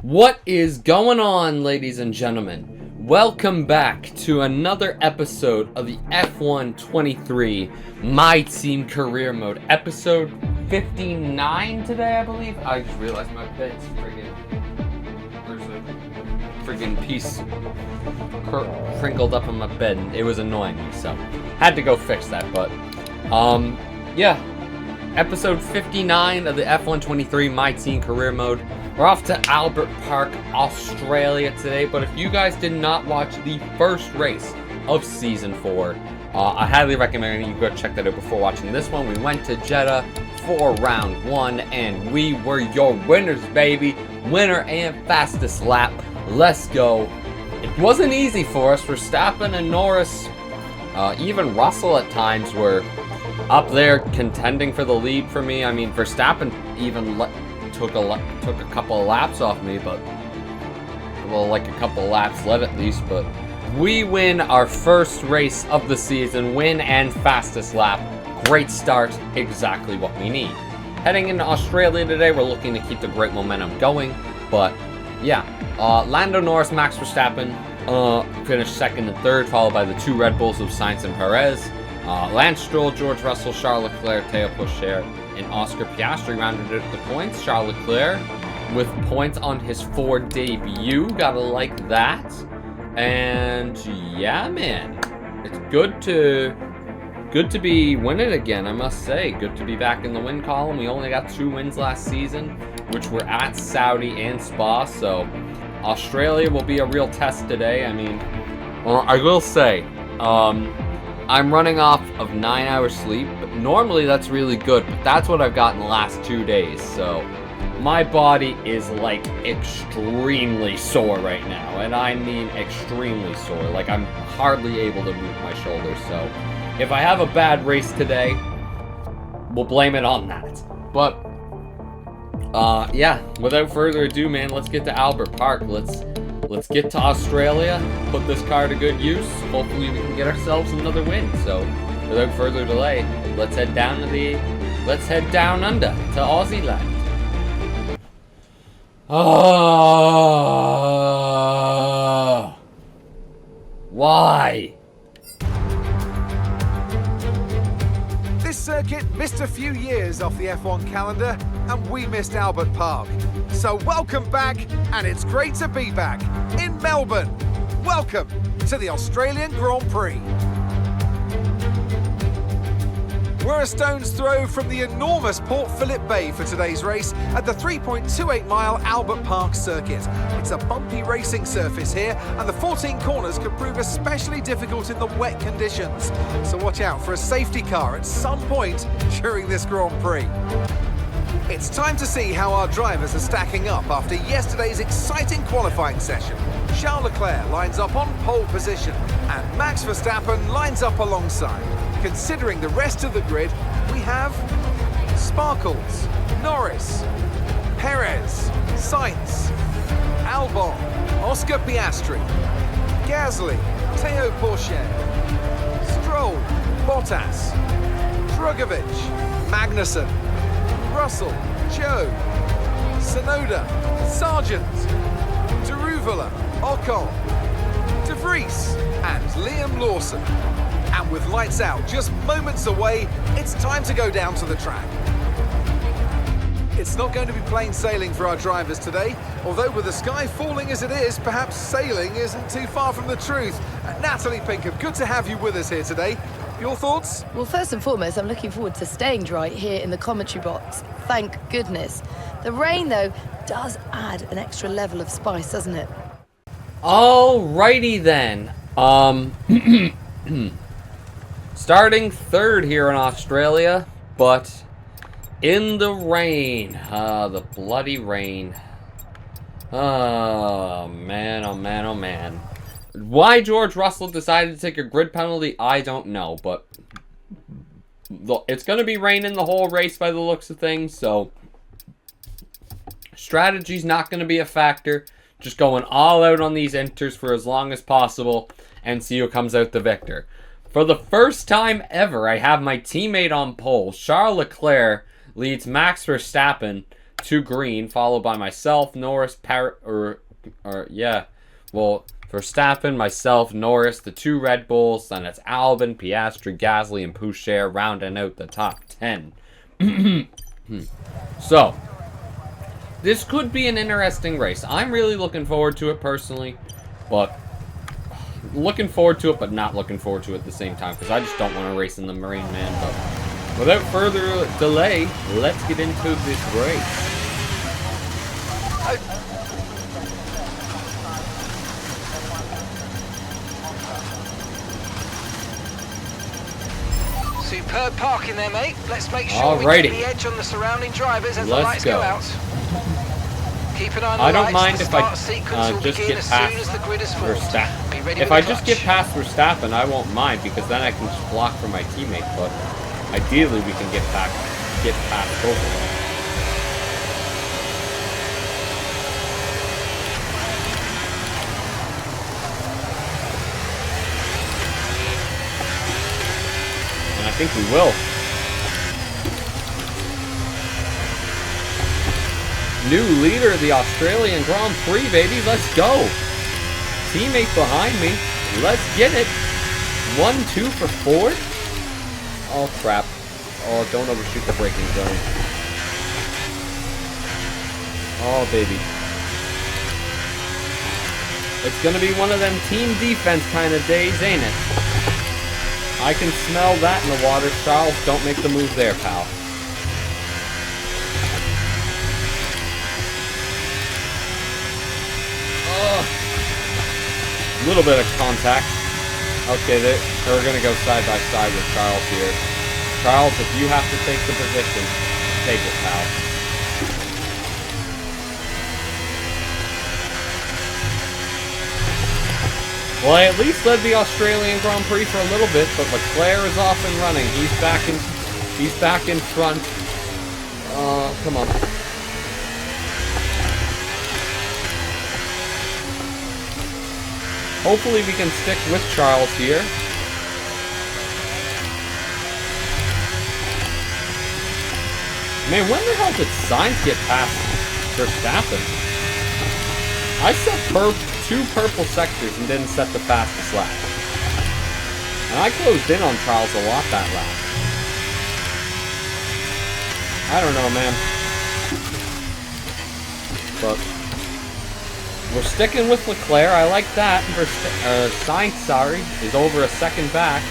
What is going on, ladies and gentlemen? Welcome back to another episode of the F1 23 My Team Career Mode, episode 59 today, I believe. I just realized my bed's there's a friggin' piece crinkled up on my bed, and it was annoying me, so had to go fix that. But yeah, episode 59 of the F1 23 My Team Career Mode. We're off to Albert Park, Australia today, but if you guys did not watch the first race of Season 4, I highly recommend you go check that out before watching this one. We went to Jeddah for round 1, and we were your winners, baby. Winner and fastest lap. Let's go. It wasn't easy for us. Verstappen and Norris, even Russell at times, were up there contending for the lead for me. I mean, Verstappen even took a couple of laps off me, but like a couple of laps led at least. But we win our first race of the season, win and fastest lap. Great start, exactly what we need. Heading into Australia today, we're looking to keep the great momentum going. But yeah, Lando Norris, Max Verstappen finished second and third, followed by the two Red Bulls of Sainz and Perez. Lance Stroll, George Russell, Charles Leclerc, Théo Pourchaire, and Oscar Piastri rounded out the points. Charles Leclerc with points on his Ford debut. Gotta like that. And yeah, man, it's good to be winning again, I must say. Good to be back in the win column. We only got 2 wins last season, which were at Saudi and Spa. So Australia will be a real test today. I mean, I will say, I'm running off of 9 hours sleep, but normally that's really good, but that's what I've got in the last 2 days, so my body is like extremely sore right now, and I mean extremely sore. Like, I'm hardly able to move my shoulders, so if I have a bad race today, we'll blame it on that. But yeah, without further ado, man, let's get to Albert Park. Let's get to Australia, put this car to good use. Hopefully we can get ourselves another win. So, without further delay, let's head down under to Aussie land. Oh, why? This circuit missed a few years off the F1 calendar, and we missed Albert Park. So welcome back, and it's great to be back in Melbourne. Welcome to the Australian Grand Prix. We're a stone's throw from the enormous Port Phillip Bay for today's race at the 3.28-mile Albert Park circuit. It's a bumpy racing surface here, and the 14 corners can prove especially difficult in the wet conditions. So watch out for a safety car at some point during this Grand Prix. It's time to see how our drivers are stacking up after yesterday's exciting qualifying session. Charles Leclerc lines up on pole position, and Max Verstappen lines up alongside. Considering the rest of the grid, we have Sparkles, Norris, Perez, Sainz, Albon, Oscar Piastri, Gasly, Théo Pourchaire, Stroll, Bottas, Drugovich, Magnussen, Russell, Joe, Sonoda, Sargent, Deruvala, Ocon, De Vries, and Liam Lawson. And with lights out just moments away, it's time to go down to the track. It's not going to be plain sailing for our drivers today, although with the sky falling as it is, perhaps sailing isn't too far from the truth. Natalie Pinkham, good to have you with us here today. Your thoughts? Well, first and foremost, I'm looking forward to staying dry here in the commentary box. Thank goodness. The rain, though, does add an extra level of spice, doesn't it? Alrighty then. Starting third here in Australia, but in the rain. The bloody rain. Oh, man, oh, man, oh, man. Why George Russell decided to take a grid penalty, I don't know, but it's going to be raining the whole race by the looks of things, so strategy's not going to be a factor. Just going all out on these inters for as long as possible and see who comes out the victor. For the first time ever, I have my teammate on pole. Charles Leclerc leads Max Verstappen 2 green, followed by myself, Norris, Verstappen, myself, Norris, the 2 Red Bulls, then it's Albon, Piastri, Gasly, and Poucher rounding out the top 10. So, this could be an interesting race. I'm really looking forward to it personally, but looking forward to it, but not looking forward to it at the same time, because I just don't want to race in the Marine, man. But without further delay, let's get into this race. Superb parking there, mate. Let's make sure we get the edge on the surrounding drivers as the lights go out. Keep an eye on the I don't mind lights. if I just get past Verstappen. If I just get past Verstappen, I won't mind, because then I can just block for my teammate. But ideally, we can get past both of them. I think we will. New leader of the Australian Grand Prix, baby. Let's go. Teammate behind me. Let's get it. 1-2 for Ford. Oh, crap. Oh, don't overshoot the braking zone. Oh, baby. It's going to be one of them team defense kind of days, ain't it? I can smell that in the water. Charles, don't make the move there, pal. A little bit of contact. Okay, they're going to go side by side with Charles here. Charles, if you have to take the position, take it, pal. Well, I at least led the Australian Grand Prix for a little bit, but Leclerc is off and running. He's back in front. Come on. Hopefully we can stick with Charles here. Man, when the hell did Sainz get past Verstappen? I set 2 purple sectors and didn't set the fastest lap. And I closed in on Charles a lot that lap. I don't know, man. But we're sticking with Leclerc. I like that. Sainz, is over a second back.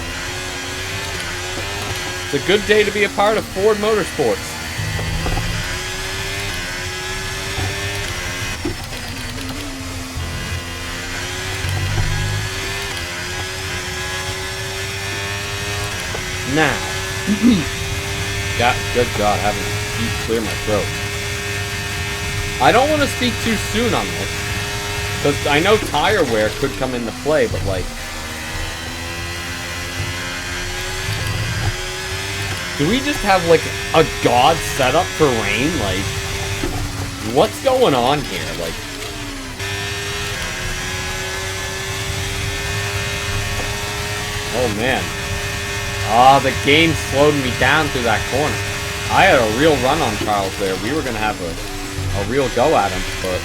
It's a good day to be a part of Ford Motorsports. Now, good God, having to clear my throat. I don't want to speak too soon on this, because I know tire wear could come into play, but like, do we just have like a god setup for rain? Like, what's going on here? Like, oh man. Ah, the game slowed me down through that corner. I had a real run on Charles there. We were going to have a real go at him, but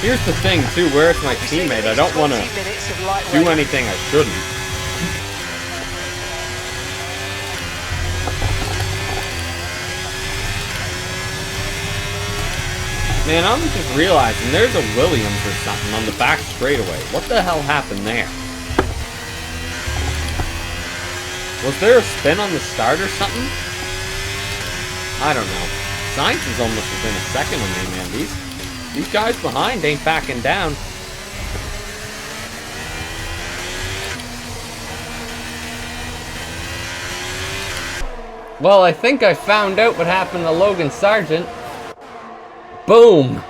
here's the thing, too. Where it's my teammate, I don't want to do anything I shouldn't. Man, I'm just realizing there's a Williams or something on the back straightaway. What the hell happened there? Was there a spin on the start or something? I don't know. Sainz is almost within a second of me, man. These guys behind ain't backing down. Well, I think I found out what happened to Logan Sargent. Boom!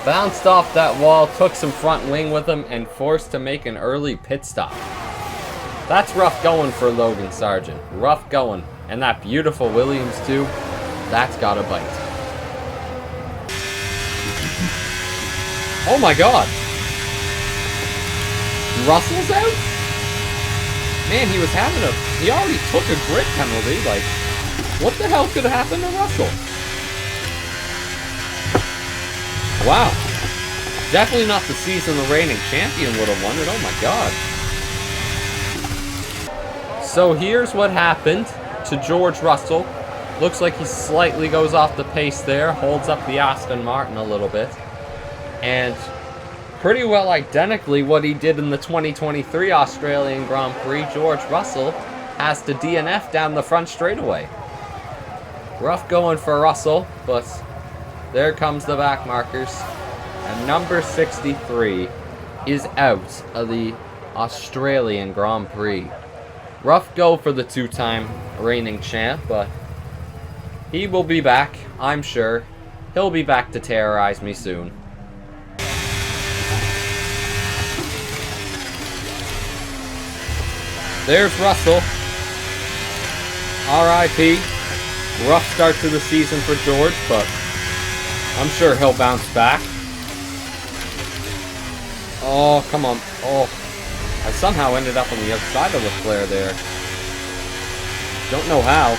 Bounced off that wall, took some front wing with him, and forced to make an early pit stop. That's rough going for Logan Sargent. Rough going. And that beautiful Williams, too. That's got a bite. Oh my God. Russell's out? Man, he already took a grid penalty. Like, what the hell could happen to Russell? Wow. Definitely not the season the reigning champion would have won it. Oh my god. So here's what happened to George Russell. Looks like he slightly goes off the pace there. Holds up the Aston Martin a little bit. And pretty well identically what he did in the 2023 Australian Grand Prix, George Russell has to DNF down the front straightaway. Rough going for Russell, but there comes the back markers. And number 63 is out of the Australian Grand Prix. Rough go for the two-time reigning champ, but he will be back, I'm sure. He'll be back to terrorize me soon. There's Russell. R.I.P. Rough start to the season for George, but I'm sure he'll bounce back. Oh, come on. Oh, I somehow ended up on the outside of Leclerc there. Don't know how.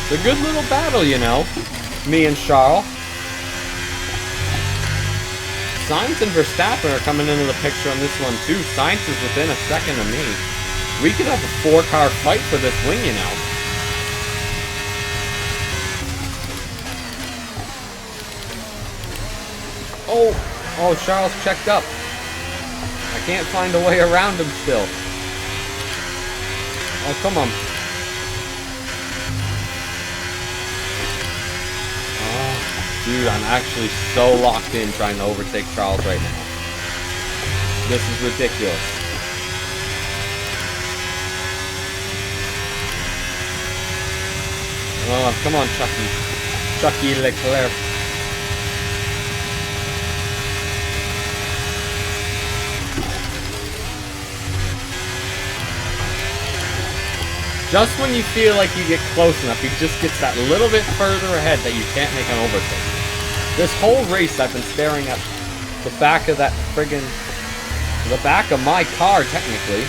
It's a good little battle, you know. Me and Charles. Sainz and Verstappen are coming into the picture on this one too. Sainz is within a second of me. We could have a 4-car fight for this win, you know. Oh, Charles checked up. I can't find a way around him still. Oh, come on. Dude, I'm actually so locked in trying to overtake Charles right now. This is ridiculous. Oh, come on, Chucky Leclerc. Just when you feel like you get close enough, he just gets that little bit further ahead that you can't make an overtake. This whole race, I've been staring at the back of that friggin'... the back of my car, technically.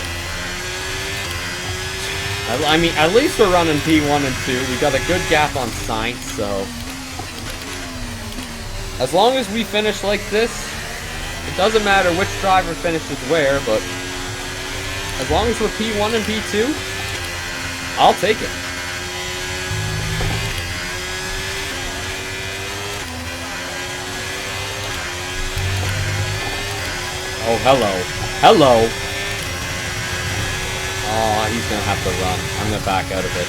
I mean, at least we're running P1 and 2. We got a good gap on Sainz, so... as long as we finish like this, it doesn't matter which driver finishes where, but... as long as we're P1 and P2, I'll take it. Oh, hello. Hello! Oh, he's gonna have to run. I'm gonna back out of it.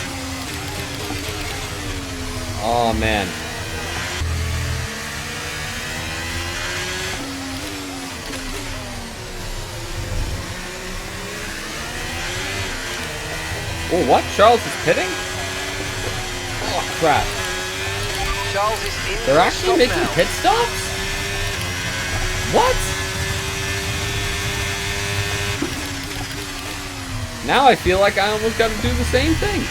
Oh, man. Oh, what? Charles is pitting? Oh, crap. Charles is in. They're actually making now. pit stops? What? Now I feel like I almost got to do the same thing.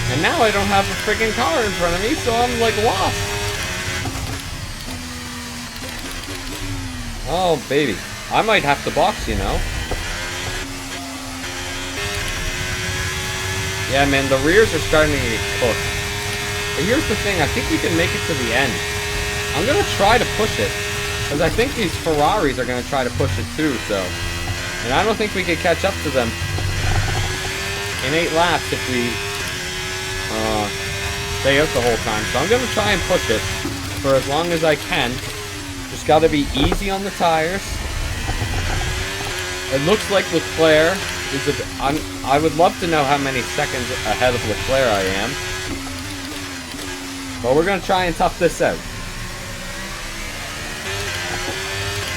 And now I don't have a freaking car in front of me, so I'm like lost. Oh, baby. I might have to box, you know. Yeah, man, the rears are starting to get cooked. But here's the thing, I think we can make it to the end. I'm going to try to push it. Because I think these Ferraris are going to try to push it too, so... and I don't think we could catch up to them in 8 laps if we stay out the whole time. So I'm going to try and push it for as long as I can. Just got to be easy on the tires. It looks like Leclerc is I would love to know how many seconds ahead of Leclerc I am. But we're going to try and tough this out.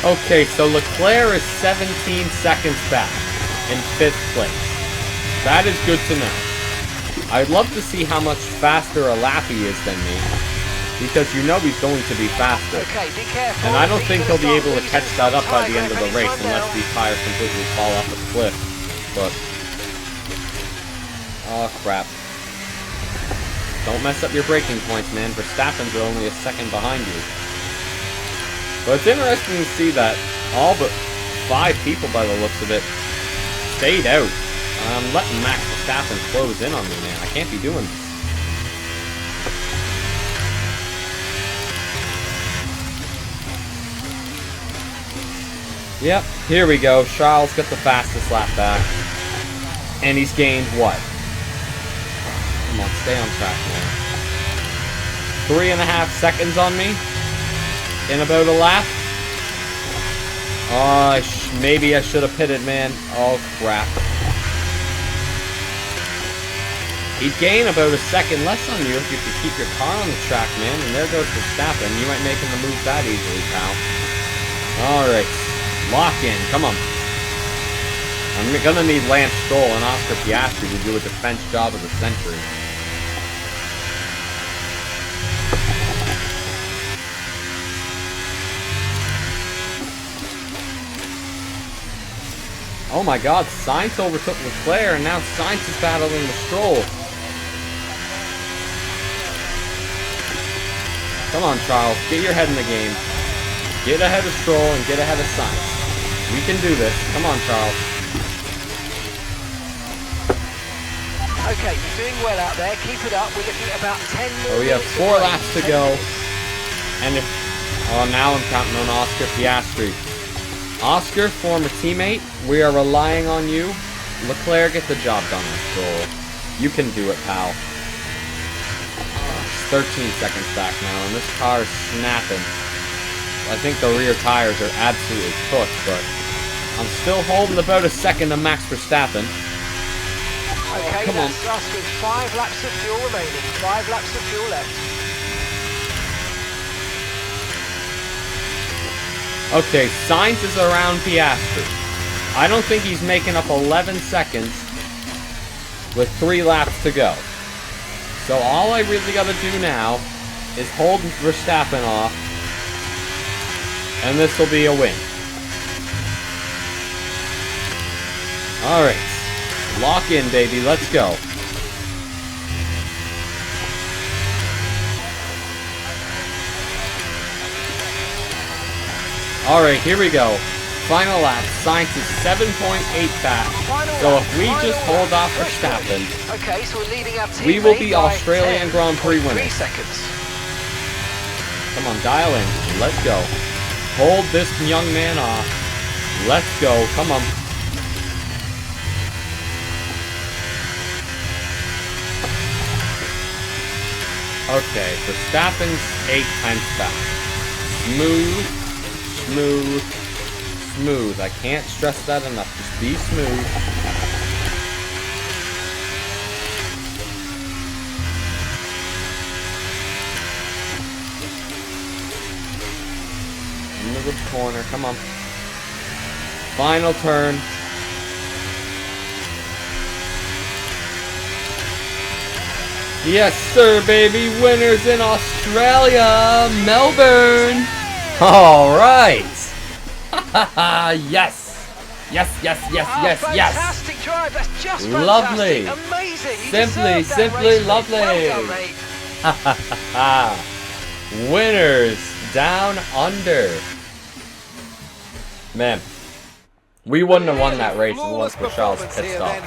Okay, so Leclerc is 17 seconds back in 5th place. That is good to know. I'd love to see how much faster a lap he is than me, because you know he's going to be faster. Okay, be careful. And I don't think he'll be able to catch that up by the end of the race unless these tires completely fall off a cliff. But... oh, crap. Don't mess up your braking points, man. Verstappen's are only a second behind you. But it's interesting to see that all but 5 people, by the looks of it, stayed out. I'm letting Max Verstappen close in on me, man. I can't be doing this. Yep, here we go. Charles got the fastest lap back. And he's gained what? Come on, stay on track, man. 3.5 seconds on me. In about a lap. Oh, maybe I should have pitted, man. Oh, crap. He'd gain about a second less on you if you could keep your car on the track, man. And there goes Verstappen. You ain't making the move that easily, pal. Alright. Lock in. Come on. I'm gonna need Lance Stroll and Oscar Piastri to do a defense job of the century. Oh my god, Sainz overtook Leclerc, and now Sainz is battling with Stroll. Come on, Charles, get your head in the game. Get ahead of Stroll and get ahead of Sainz. We can do this. Come on, Charles. Okay, you're doing well out there. Keep it up. We're looking at about 10 more. Oh, we have 4 laps to go. And if... Oh, now I'm counting on Oscar Piastri. Oscar, former teammate, we are relying on you. Leclerc, get the job done with Stroll. You can do it, pal. It's 13 seconds back now, and this car is snapping. I think the rear tires are absolutely cooked, but I'm still holding about a second to Max Verstappen. Okay, come on. That's us with 5 laps of fuel remaining. 5 laps of fuel left. Okay, Sainz is around Piastri. I don't think he's making up 11 seconds with 3 laps to go. So all I really got to do now is hold Verstappen off, and this will be a win. Alright. Lock in, baby. Let's go. Alright, here we go. Final lap. Sainz is 7.8 back. So if we just hold off Verstappen, okay, so we're leading our team, we will be Australian Grand Prix winners. 3 seconds. Come on, dial in. Let's go. Hold this young man off. Let's go. Come on. Okay, Verstappen's 8 tenths back. Smooth, smooth, smooth. I can't stress that enough. Just be smooth. Into the corner. Come on. Final turn. Yes, sir, baby. Winners in Australia, Melbourne. All right. Yes. Yes, yes, yes, yes, yes. Fantastic drive. That's just lovely. Fantastic. Amazing. You Simply lovely. Well done, mate. Winners down under. Man, we wouldn't have won that race if it wasn't for Charles' pit stop. And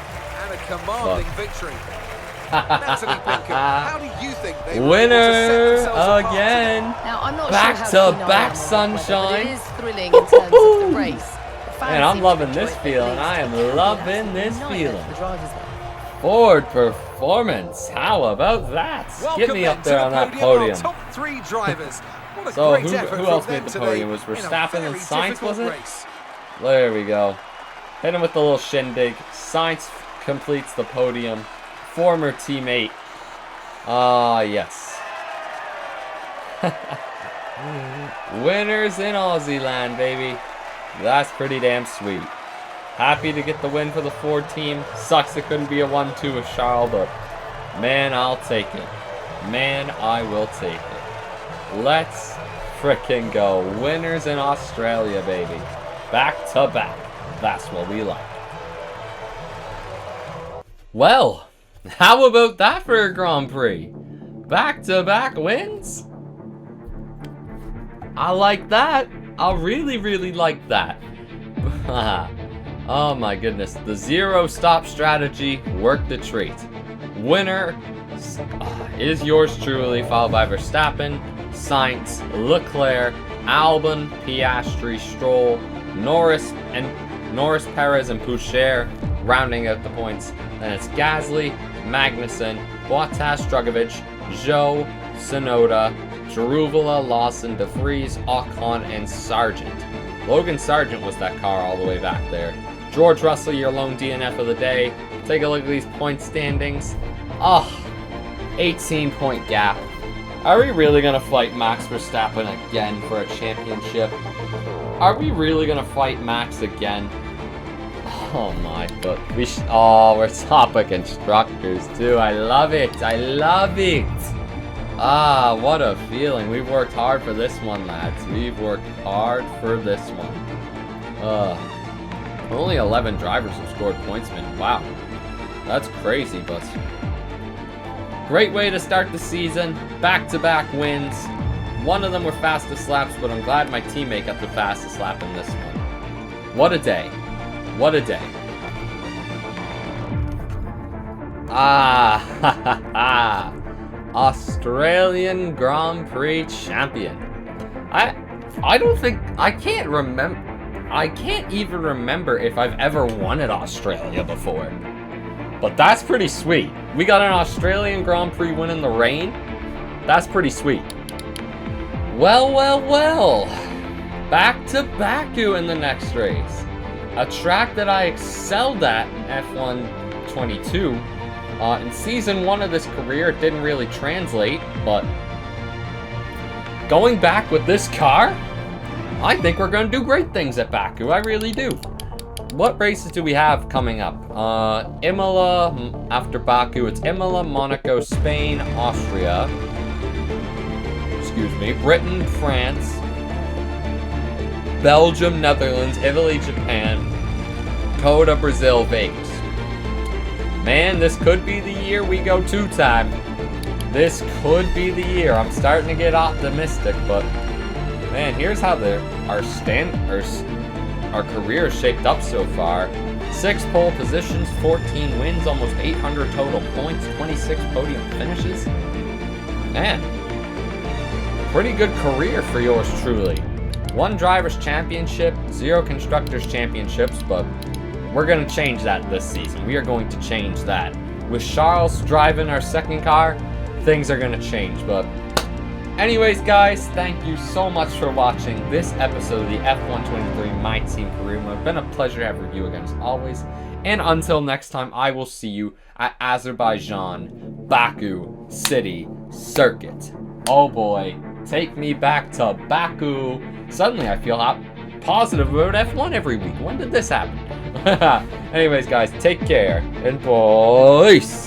a commanding victory. Natalie Pinkham, how do you think they were Winner able to set themselves apart again. Now, I'm not Back sure how to keen I back am on the sunshine. weather, but it is thrilling in terms of the race. The fans Man, I'm seem to loving enjoy this it at feeling. least. I am It'll be loving an this absolute nightmare feeling. for the drivers there. Ford performance. How about that? Get me up there on that podium. Top 3 drivers. What a So great effort who from else them made the today podium? Was in a Verstappen and very Sainz, was difficult it? race. There we go. Hit him with the little shindig. Sainz completes the podium. Former teammate. Ah, yes. Winners in Aussie land, baby. That's pretty damn sweet. Happy to get the win for the Ford team. Sucks it couldn't be a 1-2 with Charles, but man, I'll take it. Man, I will take it. Let's frickin' go. Winners in Australia, baby. Back to back. That's what we like. Well, how about that for a Grand Prix? Back-to-back wins? I like that. I really, really like that. Oh my goodness. The zero stop strategy worked a treat. Winner is yours truly, followed by Verstappen, Sainz, Leclerc, Albon, Piastri, Stroll, Norris, Perez, and Poucher, rounding out the points. Then it's Gasly, Magnussen, Bottas, Drugovich, Zhou, Tsunoda, Jaruvula, Lawson, De Vries, Ocon, and Sargent. Logan Sargent was that car all the way back there. George Russell, your lone DNF of the day. Take a look at these point standings. 18-point gap. Are we really going to fight Max Verstappen again for a championship? Are we really going to fight Max again? Oh my god. We're top of constructors too. I love it. I love it. What a feeling. We've worked hard for this one, lads. We've worked hard for this one. Only 11 drivers have scored points, man. Wow. That's crazy, but great way to start the season. Back-to-back wins. One of them were fastest laps, but I'm glad my teammate got the fastest lap in this one. What a day. What a day. Australian Grand Prix champion. I don't think, I can't even remember if I've ever won at Australia before. But that's pretty sweet. We got an Australian Grand Prix win in the rain. That's pretty sweet. Well, well, well. Back to Baku in the next race. A track that I excelled at in F1 22. In Season 1 of this career, it didn't really translate, but going back with this car, I think we're going to do great things at Baku. I really do. What races do we have coming up? Imola, after Baku, it's Imola, Monaco, Spain, Austria. Excuse me. Britain, France, Belgium, Netherlands, Italy, Japan, Coda, Brazil, Vegas. Man, this could be the year we go two-time. This could be the year. I'm starting to get optimistic, but man, here's how our career is shaped up so far. 6 pole positions, 14 wins, almost 800 total points, 26 podium finishes. Man, pretty good career for yours truly. 1 Drivers' Championship, 0 Constructors' Championships, but we're going to change that this season. We are going to change that. With Charles driving our second car, things are going to change. But anyways, guys, thank you so much for watching this episode of the F123 My Team Career Mode. It's been a pleasure having you again as always. And until next time, I will see you at Azerbaijan, Baku City Circuit. Oh boy, take me back to Baku. Suddenly I feel positive about F1 every week. When did this happen? Anyways, guys, take care and peace.